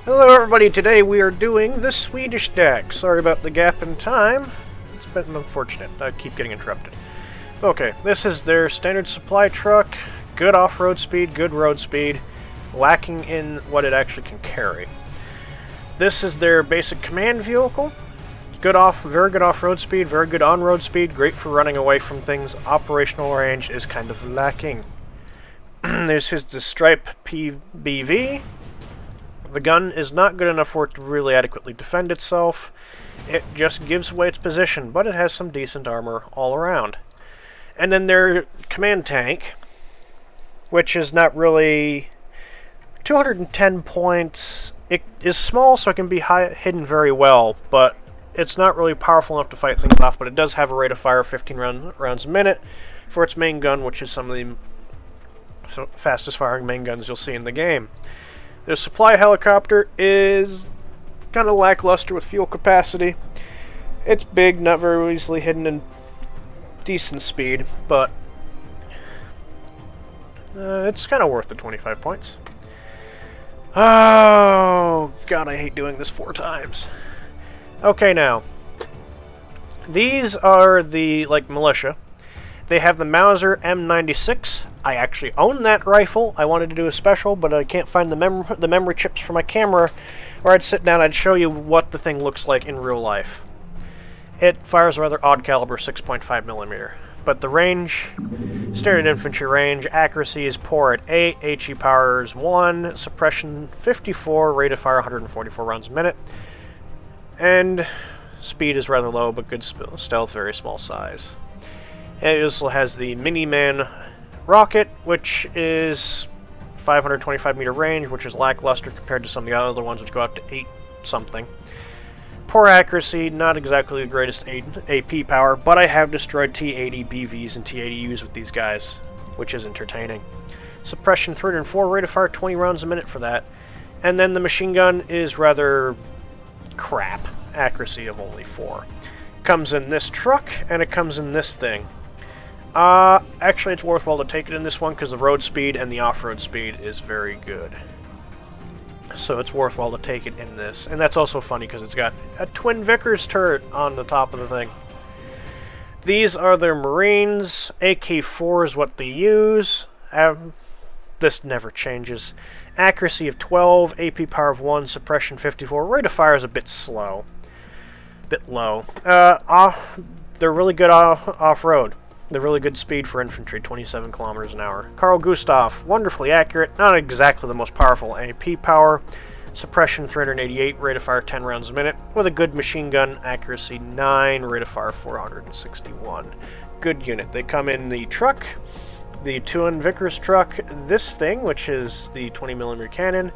Hello everybody, today we are doing the Swedish deck. Sorry about the gap in time. It's been unfortunate. I keep getting interrupted. Okay, this is their standard supply truck. Good off-road speed, good road speed, lacking in what it actually can carry. This is their basic command vehicle. Very good off-road speed, very good on-road speed, great for running away from things. Operational range is kind of lacking. There's the Stripe PBV. The gun is not good enough for it to really adequately defend itself. It just gives away its position, but it has some decent armor all around. And then their command tank, which is not really 210 points. It is small, so it can be hidden very well, but it's not really powerful enough to fight things off, but it does have a rate of fire of 15 rounds a minute for its main gun, which is some of the fastest firing main guns you'll see in the game. The supply helicopter is kind of lackluster with fuel capacity. It's big, not very easily hidden, and decent speed, but it's kind of worth the 25 points. Oh, God, I hate doing this 4 times. Okay, now, these are the, militia. They have the Mauser M96. I actually own that rifle. I wanted to do a special, but I can't find the memory chips for my camera, or I'd sit down and I'd show you what the thing looks like in real life. It fires a rather odd caliber 6.5mm, but the range, standard infantry range, accuracy is poor at 8, HE power is 1, suppression 54, rate of fire 144 rounds a minute, and speed is rather low, but good stealth, very small size. It also has the Miniman rocket, which is 525-meter range, which is lackluster compared to some of the other ones, which go up to 8-something. Poor accuracy, not exactly the greatest AP power, but I have destroyed T-80 BVs and T-80Us with these guys, which is entertaining. Suppression 304, rate of fire 20 rounds a minute for that. And then the machine gun is rather crap, accuracy of only 4. Comes in this truck, and it comes in this thing. Actually, it's worthwhile to take it in this one because the road speed and the off-road speed is very good. So it's worthwhile to take it in this. And that's also funny because it's got a twin Vickers turret on the top of the thing. These are their Marines. AK-4 is what they use. This never changes. Accuracy of 12, AP power of 1, suppression 54. Rate of fire is a bit slow. Bit low. They're really good off-road. They're really good speed for infantry, 27 kilometers an hour. Carl Gustav, wonderfully accurate, not exactly the most powerful AP power. Suppression 388, rate of fire 10 rounds a minute, with a good machine gun, accuracy 9, rate of fire 461. Good unit. They come in the truck, the Twin Vickers truck, this thing, which is the 20mm cannon,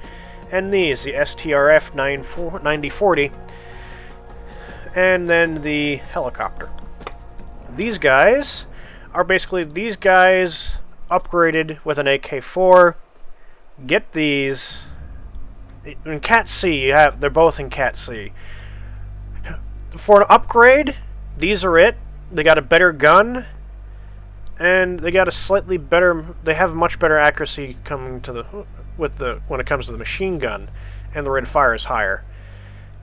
and these, the STRF 9040, and then the helicopter. These guys are basically these guys upgraded with an AK-4. Get these in Cat C. They're both in Cat C. For an upgrade, these are it. They got a better gun, and they got a slightly better. They have much better accuracy coming to when it comes to the machine gun, and the rate of fire is higher.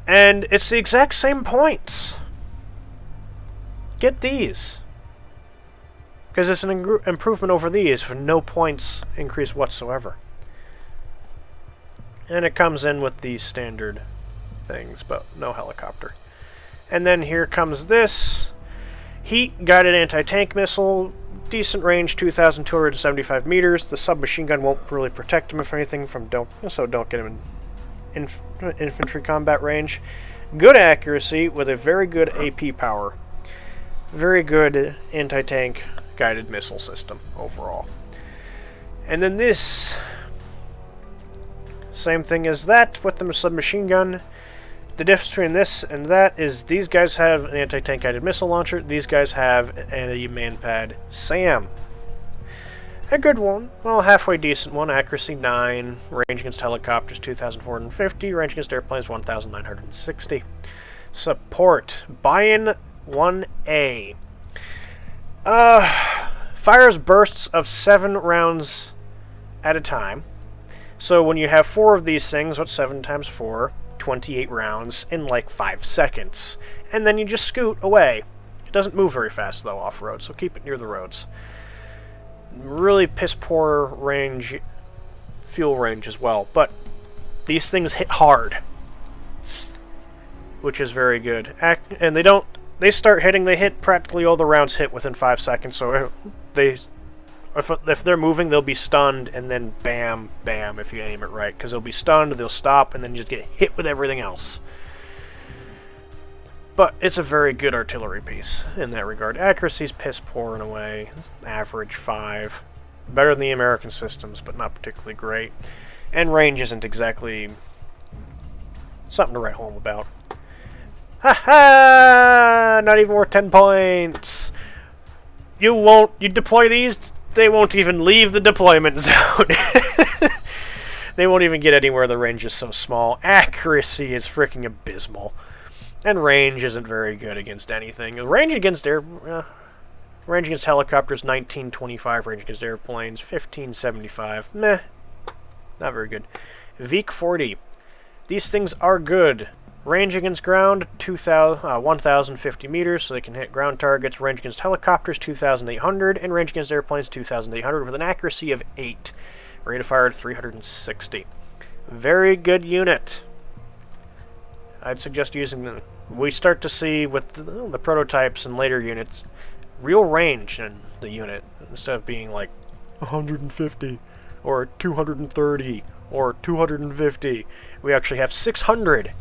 And it's the exact same points. Get these. Because it's an improvement over these for no points increase whatsoever. And it comes in with these standard things, but no helicopter. And then here comes this. Heat-guided anti-tank missile. Decent range, 2,275 meters. The submachine gun won't really protect him, if anything, so don't get him in infantry combat range. Good accuracy with a very good AP power. Very good anti-tank guided missile system overall. And then this, same thing as that with the submachine gun. The difference between this and that is these guys have an anti-tank guided missile launcher. These guys have a man-pad SAM. A good one. Well, halfway decent one. Accuracy 9. Range against helicopters 2,450. Range against airplanes 1,960. Support. Buy-in 1A. Fires bursts of 7 rounds at a time. So when you have 4 of these things, what's 7 times 4? 28 rounds in like 5 seconds. And then you just scoot away. It doesn't move very fast though off-road, so keep it near the roads. Really piss-poor range, fuel range as well, but these things hit hard, which is very good. And they start hitting, they hit practically all the rounds hit within 5 seconds, so if they're moving, they'll be stunned, and then bam, bam, if you aim it right. Because they'll be stunned, they'll stop, and then you just get hit with everything else. But it's a very good artillery piece in that regard. Accuracy's piss poor in a way. Average 5. Better than the American systems, but not particularly great. And range isn't exactly something to write home about. Ha-ha! Not even worth 10 points! You deploy these, they won't even leave the deployment zone. They won't even get anywhere, the range is so small. Accuracy is freaking abysmal. And range isn't very good against anything. Range against helicopters, 1925. Range against airplanes, 1575. Meh. Not very good. Veek 40. These things are good. Range against ground, 1,050 meters, so they can hit ground targets. Range against helicopters, 2,800. And range against airplanes, 2,800, with an accuracy of 8. Rate of fire, 360. Very good unit. I'd suggest using them. We start to see with the prototypes and later units, real range in the unit, instead of being like 150 or 230 or 250. We actually have 600.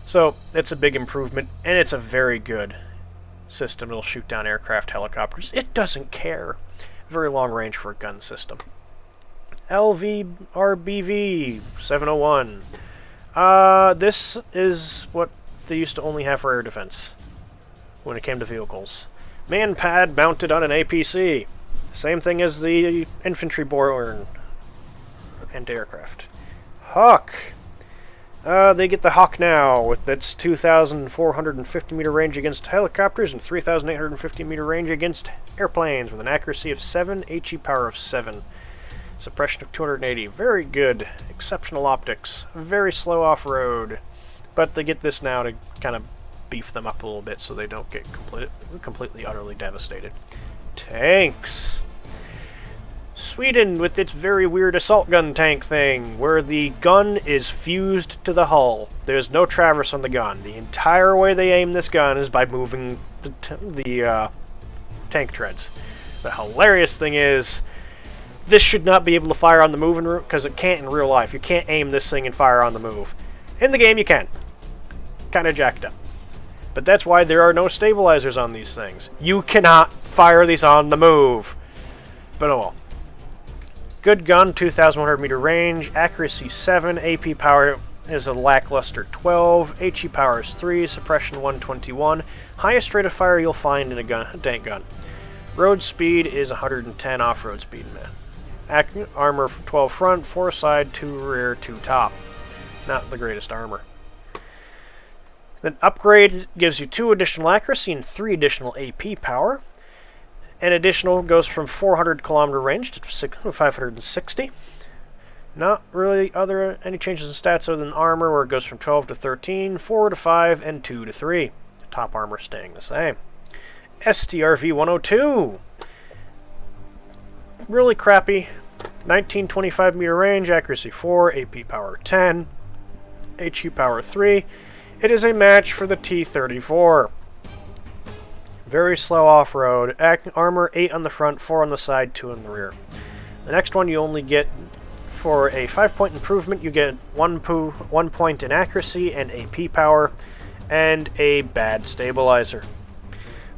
So it's a big improvement, and it's a very good system. It'll shoot down aircraft, helicopters. It doesn't care. Very long range for a gun system. LVRBV 701. This is what they used to only have for air defense when it came to vehicles. Man pad mounted on an APC. Same thing as the infantry born anti-aircraft. Hawk. They get the Hawk now with its 2,450 meter range against helicopters and 3,850 meter range against airplanes with an accuracy of 7, HE power of 7. Suppression of 280. Very good. Exceptional optics. Very slow off-road. But they get this now to kind of beef them up a little bit so they don't get completely, utterly devastated. Tanks. Sweden with its very weird assault gun tank thing, where the gun is fused to the hull. There's no traverse on the gun. The entire way they aim this gun is by moving the tank treads. The hilarious thing is, this should not be able to fire on the move because it can't in real life. You can't aim this thing and fire on the move. In the game, you can. Kind of jacked up. But that's why there are no stabilizers on these things. You cannot fire these on the move. But oh well. Good gun, 2,100 meter range, accuracy 7, AP power is a lackluster 12, HE power is 3, suppression 121. Highest rate of fire you'll find in a tank gun. Road speed is 110, off-road speed, man. Armor 12 front, 4 side, 2 rear, 2 top. Not the greatest armor. Then upgrade gives you 2 additional accuracy and 3 additional AP power. And additional goes from 400 kilometer range to 560. Not really any changes in stats other than armor, where it goes from 12 to 13, 4 to 5, and 2 to 3. Top armor staying the same. STRV 102. Really crappy. 1925 meter range, accuracy 4, AP power 10, HE power 3. It is a match for the T-34. Very slow off-road. Armor 8 on the front, 4 on the side, 2 on the rear. The next one you only get, for a 5-point improvement, you get 1 point in accuracy and AP power, and a bad stabilizer.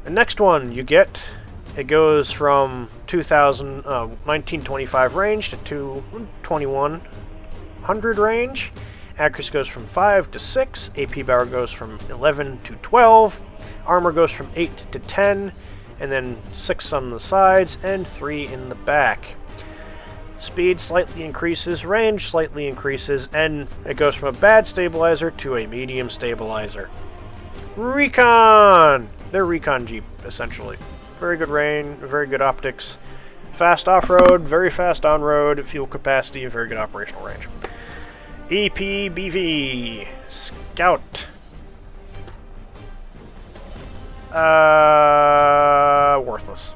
The next one you get, it goes from 1925 range to 2100 range. Accuracy goes from 5 to 6. AP power goes from 11 to 12. Armor goes from 8 to 10. And then 6 on the sides and 3 in the back. Speed slightly increases, range slightly increases, and it goes from a bad stabilizer to a medium stabilizer. Recon! They're Recon Jeep, essentially. Very good range, very good optics. Fast off-road, very fast on-road, fuel capacity, very good operational range. EPBV. Scout. Worthless.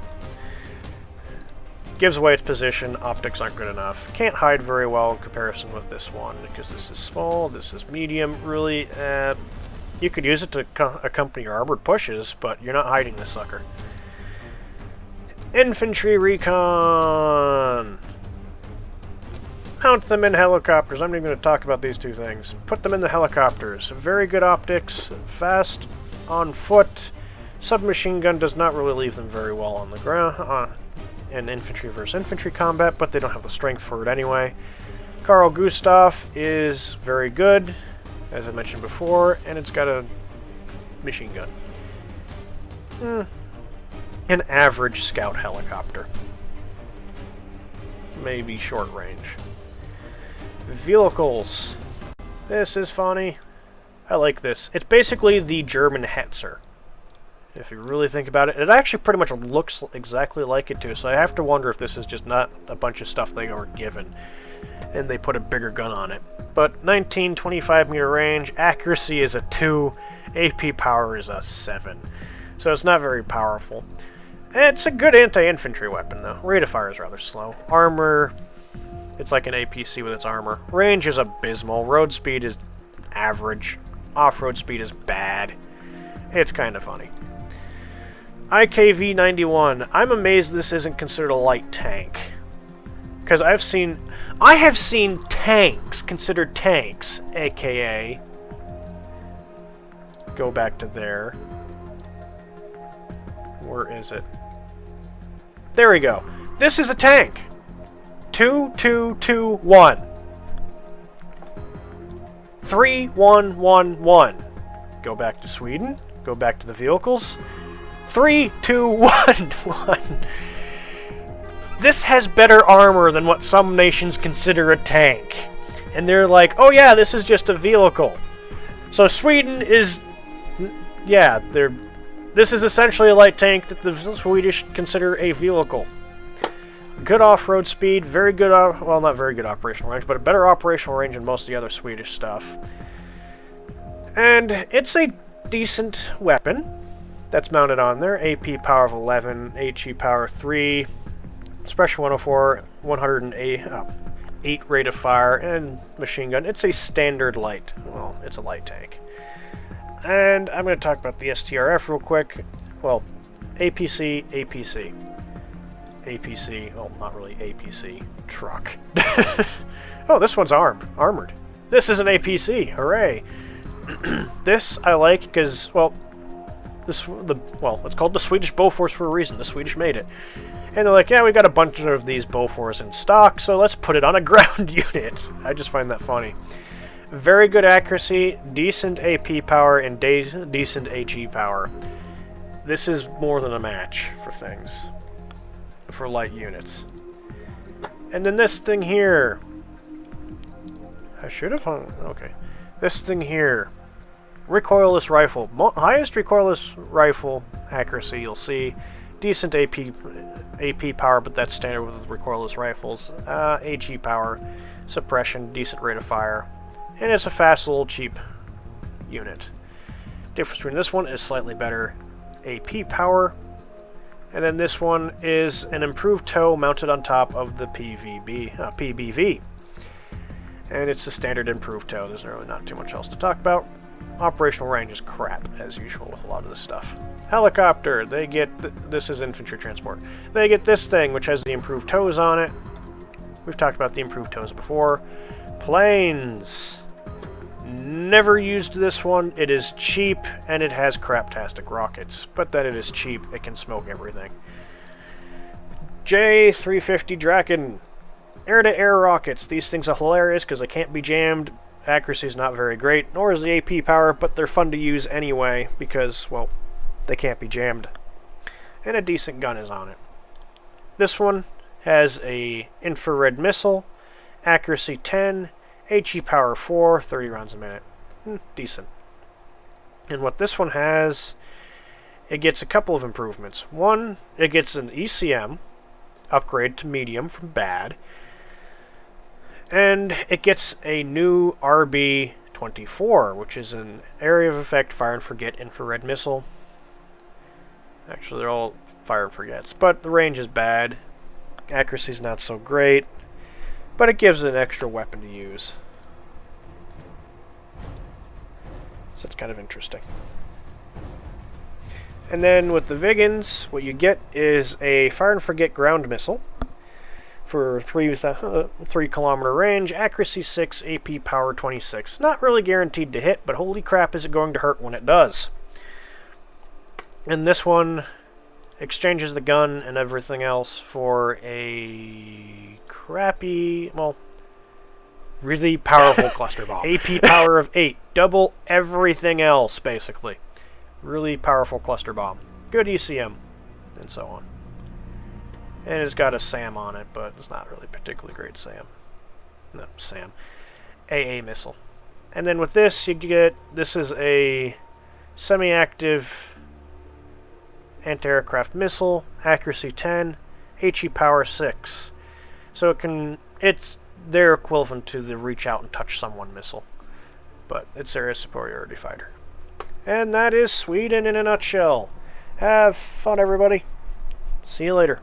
Gives away its position, optics aren't good enough. Can't hide very well in comparison with this one, because this is small, this is medium, really, you could use it to accompany your armored pushes, but you're not hiding this sucker. Infantry Recon! Mount them in helicopters. I'm not even going to talk about these two things. Put them in the helicopters. Very good optics, fast on foot. Submachine gun does not really leave them very well on the ground in infantry versus infantry combat, but they don't have the strength for it anyway. Carl Gustav is very good, as I mentioned before, and it's got a machine gun. An average scout helicopter. Maybe short range. Vehicles. This is funny. I like this. It's basically the German Hetzer. If you really think about it, it actually pretty much looks exactly like it too, so I have to wonder if this is just not a bunch of stuff they were given, and they put a bigger gun on it. But 19-25 meter range, accuracy is a 2, AP power is a 7, so it's not very powerful. It's a good anti-infantry weapon though. Rate of fire is rather slow. Armor, it's like an APC with its armor. Range is abysmal. Road speed is average. Off-road speed is bad. It's kind of funny. IKV-91. I'm amazed this isn't considered a light tank. Because I have seen tanks considered tanks, aka... Go back to there. Where is it? There we go. This is a tank. 2, 2, 2, 1. 3, 1, 1, 1. Go back to Sweden. Go back to the vehicles. 3, 2, 1, 1. This has better armor than what some nations consider a tank. And they're like, oh yeah, this is just a vehicle. So Sweden is... Yeah, this is essentially a light tank that the Swedish consider a vehicle. Good off-road speed, very good... well, not very good operational range, but a better operational range than most of the other Swedish stuff. And it's a decent weapon that's mounted on there. AP power of 11, HE power 3, Special 104, 108 rate of fire, and machine gun. It's a standard light. Well, it's a light tank. And I'm going to talk about the STRF real quick. Well, APC, APC. APC, well, not really APC. Truck. Oh, this one's armored. This is an APC. Hooray! This I like because, well, it's called the Swedish Bofors for a reason. The Swedish made it. And they're like, yeah, we got a bunch of these Bofors in stock, so let's put it on a ground unit. I just find that funny. Very good accuracy, decent AP power, and decent HE power. This is more than a match for things. For light units. And then this thing here. I should have hung... Okay. This thing here. Recoilless rifle. Highest recoilless rifle accuracy you'll see. Decent AP power, but that's standard with recoilless rifles. HE power. Suppression. Decent rate of fire. And it's a fast, little, cheap unit. Difference between this one is slightly better AP power. And then this one is an improved tow mounted on top of the PBV. And it's a standard improved tow. There's really not too much else to talk about. Operational range is crap, as usual with a lot of this stuff. Helicopter, they get... this is infantry transport. They get this thing, which has the improved tows on it. We've talked about the improved tows before. Planes. Never used this one. It is cheap, and it has craptastic rockets. But that it is cheap, it can smoke everything. J350 Draken. Air-to-air rockets. These things are hilarious because they can't be jammed. Accuracy is not very great, nor is the AP power, but they're fun to use anyway because, well, they can't be jammed. And a decent gun is on it. This one has a infrared missile, accuracy 10, HE power 4, 30 rounds a minute. Decent. And what this one has, it gets a couple of improvements. One, it gets an ECM, upgrade to medium from bad. And it gets a new RB-24, which is an area of effect fire and forget infrared missile. Actually, they're all fire and forgets, but the range is bad. Accuracy's not so great, but it gives it an extra weapon to use. So it's kind of interesting. And then with the Vigans, what you get is a fire and forget ground missile for 3 kilometer range, accuracy 6, AP power 26. Not really guaranteed to hit, but holy crap is it going to hurt when it does. And this one exchanges the gun and everything else for a crappy, well, really powerful cluster bomb. AP power of 8, double everything else, basically. Really powerful cluster bomb. Good ECM, and so on. And it's got a SAM on it, but it's not really particularly great SAM. No, SAM. AA missile. And then with this, you get, this is a semi-active anti-aircraft missile, accuracy 10, HE power 6. So it's their equivalent to the reach out and touch someone missile. But it's area superiority fighter. And that is Sweden in a nutshell. Have fun, everybody. See you later.